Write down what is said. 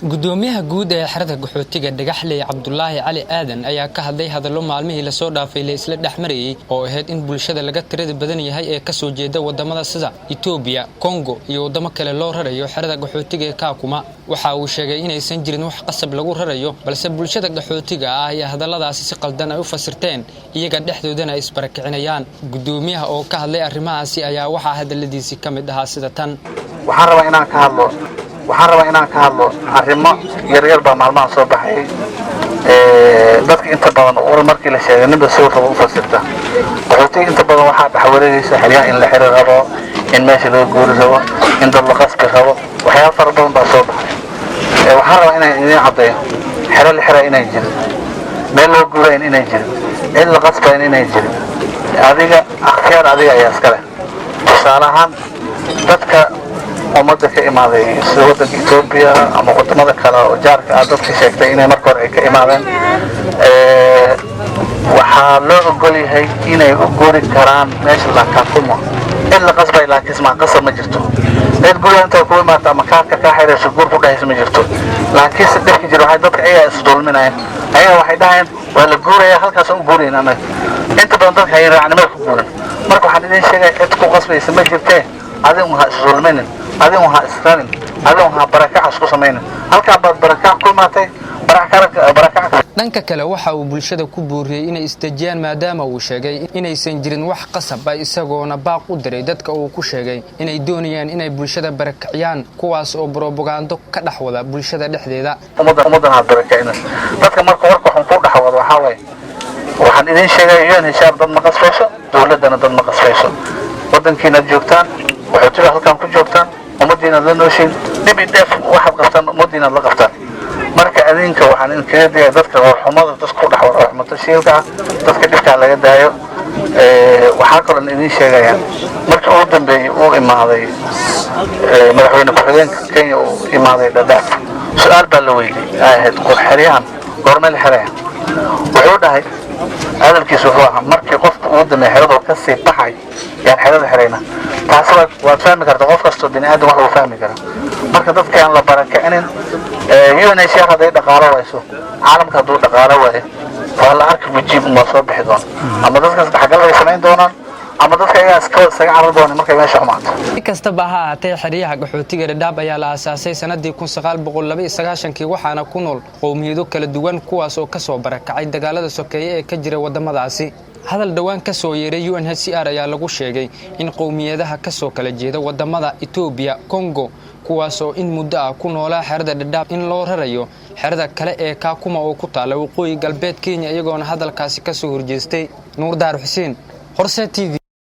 gudoomiyaha guud ee xarada qaxootiga Dhagaxley Cabdullaahi Cali Aadan ayaa ka hadlay hadallo maalmihii la soo dhaafay la isla dhaxmarayay oo ahayd in bulshada laga tirada badan yahay ee ka soo jeeda wadamada sida Itoobiya, Kongo iyo wadamo kale loo rarayo xarada qaxootiga ee Kakuma. Waxa uu sheegay inaysan jirin wax qasab lagu rarayo balse bulshada qaxootiga ah ay hadalladaasi si qaldan ay u fasirteen iyaga dhexdoodana isbarakicinayaan. Gudoomiyaha oo ka hadlay arrimahaasi ayaa waxa hadalladiisi ka mid ahaa sida tan: waxaan rabaa inaan ka hadlo arrimo yaryar baa maalmaha soo baxay dadka inta badan oo markii la sheegay ninba soo rabo u fasirta qaxootiga inta badan waxaa dhaxwareegaysa xiliyaan in la xiriir rabo in meesha laga guuri rabo in dad la qasbi rabo waxyaabo fara badan baa soo baxay waxaan rabaa inaan idin caddeeyo xero la xiraa inay jirin meel loo guurayn inay jirin cid la qasbayn inay jirin adiga akhtiyaar adiga ayaa iska leh tusaale ahaan dadka umada ka imaaday sida wadanka Itoobiya ama wadamada kale oo jaarka ah dadka sheegtay inay marka hore ka imaadeen waxaa loo ogol yahay inay u guuri karaan meesha la Kakuma in la qasbay laakiin ma qasab ma jirto cid guuranta ku imaata ama kaarka ka xiriirsan guur ku dhaxaysa ma jirto laakiin saddex jir waxay dadka ay isdulminayaan ayaga waxay dhahayn waa la guuraya halkaas oo guurayna anaga inta badan dadka ay raacnimo ku guuran marka waxaan idin sheegay cid ku qasbaysa ma jirtee adin waxa isdulminin adin waxa isqalin adin waxa barakac isku sameeyna halka baad barakac ku maatay barakac dhanka kale waxa uu bulshada ku booriyay inay istajiyaan maadaama uu sheegay inaysan jirin wax qasab ah isagoona baaq u diray dadka uu ku sheegay inay doonayaan inay bulshada barakaciyaan kuwaas oo propaganda ka dhaxwada bulshada dhexdeeda ummadana barakacina dadka marka warka xun ku dhaxwada waxa way waxaan idin sheegay in heshaab dad ma qasbayso dawladana dad ma qasbayso wadankiina joogtaan waxay halkan ku joogtaan umadiina la nooshin dibi dheef waxaad qabtaan umadiina la qabtaan marka adinka waxaan in kaga diyaa dadka xumada dadku dhaxwada raxmada shiilka dadka dhibka laga daayo waxa kale in idin sheegayaan markii uu dambeeyay uu imaaday madaxweyne ku-xigeenka Kenya uu imaaday Dadaab su'aal baa la weydiiyay ahayd xiriyaan gormeel xiriyaan wuxuu dhahay hadalkiisu wuxuu ahaa markii qofku uu dambeeyay xirado ka sii baxay yaan xirada xirayna taas waa fahmi kartaa qof kasta bini aadam wax uu fahmi karo marka dadka aan la barakacinin UNHCR sheekh haday dhaqaalo wayso caalamka haduu dhaqaalo waayo waa la arki wajiib ma soo bixi doon ama dadkaas dhaxgal ay sameyn doonaan ama dadka ay iska carab doonaan markay meesha xumaato kastaba ha ahaatee xiriyaha qaxootiga Dadaab ayaa la aasaasay sanadii 1992 waxaana ku nool qowmiyado kala duwan kuwaas oo ka soo barakacay dagaalada sokeeye ee ka jira wadamadaasi. hadal dhawaan ka soo yeeray UNHCR ayaa lagu sheegay in qowmiyadaha ka soo kala jeeda wadamada Itoobiya, Kongo kuwaas oo in muddo ah ku noolaa xerada Dadaab in loo rarayo xerada kale ee Kakuma oo ku taala waqooyi galbeed Kenya iyagoona hadalkaasi ka soo horjeestay. Nuur Daar Xuseen, Horse TV.